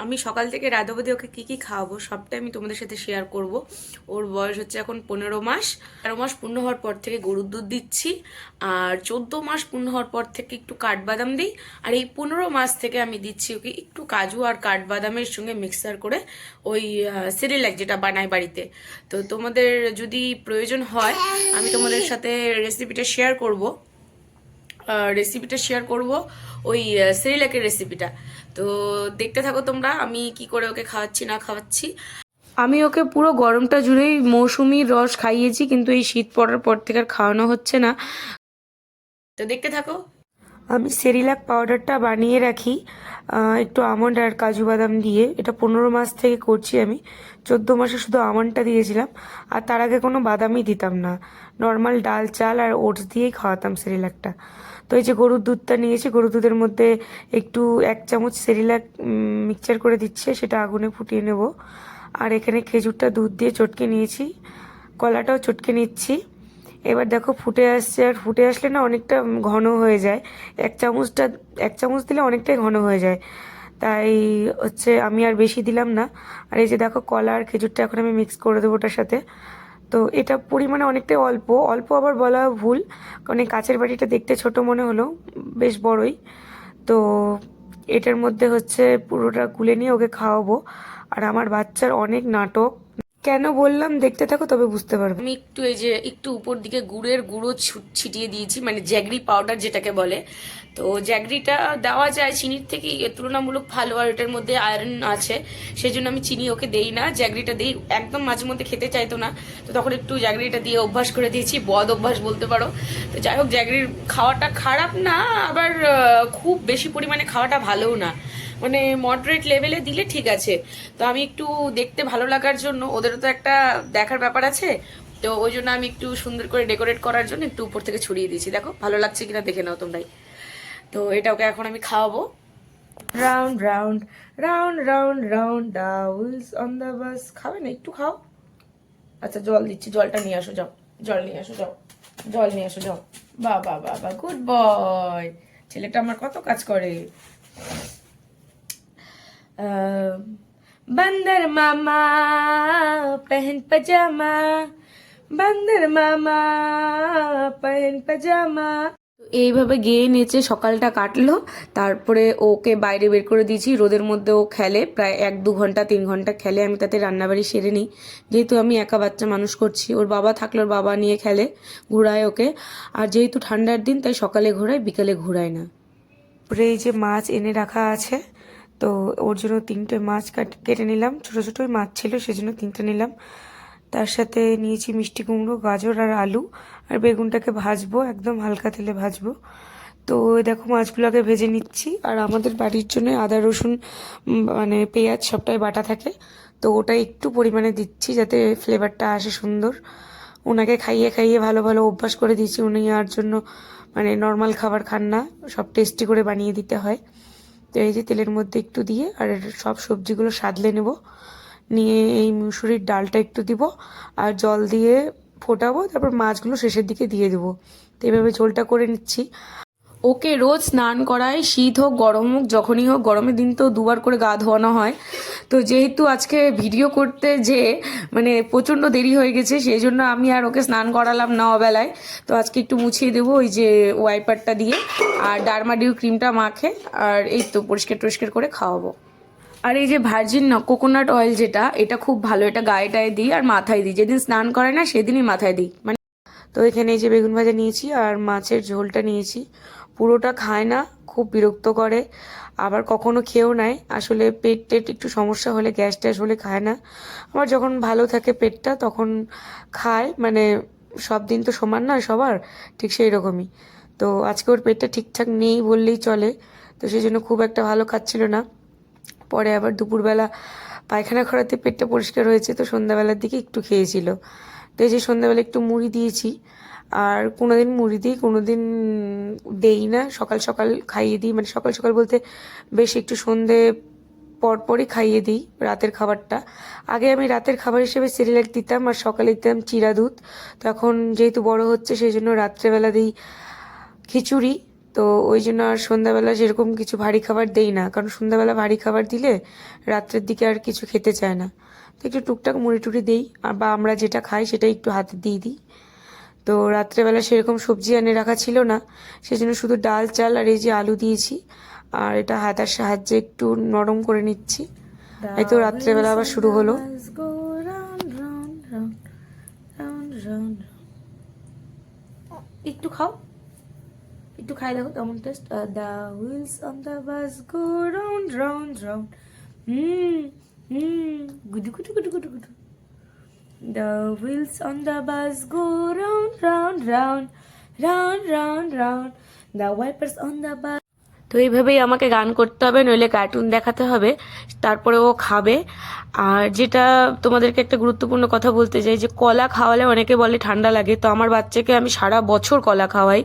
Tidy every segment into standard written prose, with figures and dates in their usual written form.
আমি সকাল থেকে রাত অবধি ওকে কি কি খাওয়াবো সবটাই আমি তোমাদের সাথে শেয়ার করব। ওর বয়স হচ্ছে এখন 15 মাস। 13 মাস পূর্ণ হওয়ার পর থেকে গরুর দুধ দিচ্ছি, আর 14 মাস পূর্ণ হওয়ার পর থেকে একটু কাঠবাদাম দিই, আর এই 15 মাস থেকে আমি দিচ্ছি ওকে একটু কাজু আর কাঠবাদামের সঙ্গে মিক্সার করে ওই সিরিলাক যেটা বানাই বাড়িতে। তো তোমাদের যদি প্রয়োজন হয় আমি তোমাদের সাথে রেসিপিটা শেয়ার করব ওই সেরিল্যাকের রেসিপিটা। তো দেখতে থাকো তোমরা আমি কি করে ওকে খাওয়াচ্ছি না খাওয়াচ্ছি। আমি ওকে পুরো গরমটা জুড়েই মৌসুমির রস খাইয়েছি, কিন্তু এই শীত পড়ার পর থেকে আর খাওয়ানো হচ্ছে না। তো দেখতে থাকো। আমি সেরিলাক পাউডারটা বানিয়ে রাখি একটু আমন্ড আর কাজু বাদাম দিয়ে। এটা 15 মাস থেকে করছি আমি। 14 মাসে শুধু আমন্ডটা দিয়েছিলাম, আর তার আগে কোনো বাদামই দিতাম না। নর্মাল ডাল চাল আর ওটস দিয়েই খাওয়াতাম সেরিলাকটা। তো এই যে গরুর দুধটা নিয়েছি, গরুর দুধের মধ্যে একটু 1 চামচ সেরিলাক মিক্সচার করে দিচ্ছে, সেটা আগুনে ফুটিয়ে নেব। আর এখানে খেজুরটা দুধ দিয়ে চটকে নিয়েছি, কলাটাও চটকে নিচ্ছি। এবার দেখো ফুটে আসছে, আর ফুটে আসলে না অনেকটা ঘন হয়ে যায়। 1 চামচ দিলে অনেকটাই ঘন হয়ে যায়, তাই হচ্ছে আমি আর বেশি দিলাম না। আর এই যে দেখো কলা আর খেজুরটা এখন আমি মিক্স করে দেবো ওটার সাথে। তো এটা পরিমাণে অনেকটাই অল্প অল্প, আবার বলা ভুল, কারণ এই কাচের বাটিটা দেখতে ছোট মনে হলো, বেশ বড়ই। তো এটার মধ্যে হচ্ছে পুরোটা গুলে নিয়ে ওকে খাওয়াবো। আর আমার বাচ্চার অনেক নাটক, কেন বললাম দেখতে থাকো তবে বুঝতে পারবে। আমি একটু এই যে একটু উপর দিকে গুড়ের গুঁড়ো ছিটিয়ে দিয়েছি, মানে জ্যাগরি পাউডার যেটাকে বলে। তো জ্যাগরিটা দেওয়া যায় চিনির থেকে তুলনামূলক ভালো, আর এটার মধ্যে আয়রন আছে, সেই জন্য আমি চিনি ওকে দেই না, জ্যাগরিটা দিই। একদম মাঝে মধ্যে খেতে চাইতো না, তো তখন একটু জ্যাগরিটা দিয়ে অভ্যাস করে দিয়েছি, বদ অভ্যাস বলতে পারো। তো যাই হোক, জ্যাগরির খাওয়াটা খারাপ না, আবার খুব বেশি পরিমাণে খাওয়াটা ভালোও না, মানে মডারেট লেভেলে দিলে ঠিক আছে। তো আমি একটু দেখতে ভালো লাগার জন্য, ওদেরও তো একটা দেখার ব্যাপার আছে, তো ওই জন্য আমি একটু সুন্দর করে ডেকোরেট করার জন্য একটু উপর থেকে ছড়িয়ে দিয়েছি। দেখো ভালো লাগছে কিনা দেখে নাও তোমরাই। তো এটা ওকে এখন আমি খাওয়াবো। Round round round round round the wheels on the bus. খাবে না? একটু খাও। আচ্ছা জল দিচ্ছি, জলটা নিয়ে আসো, যাও জল নিয়ে আসো, যাও জল নিয়ে আসো, যাও। বাবা বাবা, গুড বয়। ছেলেটা আমার কত কাজ করে। बंदर मामा पहन पजामा, बंदर मामा पहन पजामा। এইভাবে গেয়ে নেচে সকালটা কাটলো। তারপরে ওকে বাইরে বের করে দিয়েছি, রোদের মধ্যে ও খেলে প্রায় 1-2 ঘন্টা 3 ঘন্টা খেলে। আমি তাতে রান্নাবাড়ি সেরে নিই, যেহেতু আমি একা বাচ্চা মানুষ করছি। ওর বাবা থাকলে ওর বাবা নিয়ে খেলে, ঘোরায় ওকে। আর যেহেতু ঠান্ডার দিন তাই সকালে ঘোরায়, বিকালে ঘোরায় না। এই যে মাছ এনে রাখা আছে, তো ওর জন্য 3টে মাছ কেটে নিলাম, ছোটো ছোটোই মাছ ছিল সেজন্য 3টে নিলাম। তার সাথে নিয়েছি মিষ্টি কুমড়ো, গাজর আর আলু, আর বেগুনটাকে ভাজবো, একদম হালকা তেলে ভাজবো। তো দেখো মাছগুলোকে ভেজে নিচ্ছি। আর আমাদের বাড়ির জন্য আদা রসুন মানে পেঁয়াজ সবটাই বাটা থাকে, তো ওটা একটু পরিমাণে দিচ্ছি যাতে ফ্লেভারটা আসে সুন্দর। ওনাকে খাইয়ে খাইয়ে ভালো ভালো অভ্যাস করে দিয়েছি, উনি আর জন্য মানে নর্মাল খাবার খান না, সব টেস্টি করে বানিয়ে দিতে হয়। তো এই যে তেলের মধ্যে একটু দিয়ে আর সব সবজিগুলো সাদলে নেব, নিয়ে এই মুসুরির ডালটা একটু দিব, আর জল দিয়ে ফোটাবো, তারপর মাছগুলো শেষের দিকে দিয়ে দেবো। তো এইভাবে ঝোলটা করে নিচ্ছি। ওকে রোজ স্নান করায়, শীত হোক গরম হোক যখনই হোক, গরমের দিন তো 2বার করে গা ধোয়ানো হয়। তো যেহেতু আজকে ভিডিও করতে যে মানে প্রচণ্ড দেরি হয়ে গেছে, সেই জন্য আমি আর ওকে স্নান করালাম না অবেলায়। তো আজকে একটু মুছিয়ে দেবো ওই যে ওয়াইপারটা দিয়ে, আর ডারমাডিউ ক্রিমটা মাখে, আর এই তো পরিষ্কার টরিষ্কার করে খাওয়াবো। আর এই যে ভার্জিন কোকোনাট অয়েল যেটা, এটা খুব ভালো, এটা গায়ে টায়ে দিই আর মাথায় দিই, যেদিন স্নান করে না সেদিনই মাথায় দিই মানে। তো এখানে এই যে বেগুন ভাজা নিয়েছি আর মাছের ঝোলটা নিয়েছি। পুরোটা খায় না, খুব বিরক্ত করে, আবার কখনো খেয়েও নেয়। আসলে পেট টেট একটু সমস্যা হলে, গ্যাস ট্যাস হলে খায় না। আবার যখন ভালো থাকে পেটটা তখন খায়, মানে সব দিন তো সমান নয় সবার, ঠিক সেই রকমই। তো আজকে ওর পেটটা ঠিকঠাক নেই বললেই চলে, তো সেই জন্য খুব একটা ভালো খাচ্ছিল না। পরে আবার দুপুরবেলা পায়খানা করাতে পেটটা পরিষ্কার হয়েছে, তো সন্ধ্যাবেলার দিকে একটু খেয়েছিল। তো এই যে সন্ধ্যাবেলা একটু মুড়ি দিয়েছি, আর কোনো দিন মুড়ি দিই, কোনো দিন দেই না, সকাল সকাল খাইয়ে দিই, মানে সকাল সকাল বলতে বেশ একটু সন্ধে পরপরই খাইয়ে দিই রাতের খাবারটা। আগে আমি রাতের খাবার হিসেবে সিরিয়াল দিতাম, আর সকালে দিতাম চিরা দুধ। তো এখন যেহেতু বড় হচ্ছে সেই জন্য রাত্রেবেলা দিই খিচুড়ি। তো ওই জন্য আর সন্ধ্যাবেলা সেরকম কিছু ভারী খাবার দেই না, কারণ সন্ধ্যাবেলা ভারী খাবার দিলে রাত্রের দিকে আর কিছু খেতে চায় না। তো একটু টুকটাক মুড়ি টুড়ি দিই, বা আমরা যেটা খাই সেটাই একটু হাতে দিয়ে দিই। তো রাত্রেবেলা সেরকম সবজি এনে রাখা ছিল না, সেজন্য শুধু ডাল চাল আর এই যে আলু দিয়েছি, আর এটা হাতার সাহায্যে একটু নরম করে নিচ্ছি। এই তো রাত্রেবেলা আবার শুরু হলো। একটু খাও, একটু খাই দেখো কেমন taste. The wheels on the bus go round round round, গুডু গুডু গুডু গুডু গুডু। The wheels on the bus go round, round, round, round, round, round. The wipers on the bus. তো এইভাবেই আমাকে গান করতে হবে, নইলে কার্টুন দেখাতে হবে, তারপরে ও খাবে। আর যেটা তোমাদেরকে একটা গুরুত্বপূর্ণ কথা বলতে চাই, যে কলা খাওয়ালে অনেকে বলে ঠান্ডা লাগে, তো আমার বাচ্চাকে আমি সারা বছর কলা খাওয়াই,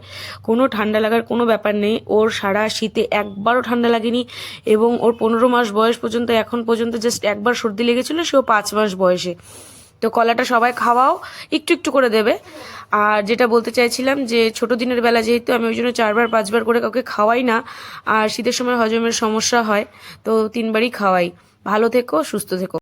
কোনো ঠান্ডা লাগার কোনো ব্যাপার নেই। ওর সারা শীতে একবারও ঠান্ডা লাগেনি, এবং ওর 15 মাস বয়স পর্যন্ত, এখন পর্যন্ত জাস্ট একবার সর্দি লেগেছিলো, সেও 5 মাস বয়সে। তো কলাটা সবাই খাওয়াও, একটু একটু করে দেবে। আর যেটা বলতে চাইছিলাম, যে ছোট দিনের বেলা যেহেতু আমি ওই জন্য 4বার 5বার করে কাউকে খাওয়াই না, আর শীতের সময় হজমের সমস্যা হয়, তো 3বারই খাওয়াই। ভালো থেকো, সুস্থ থেকো।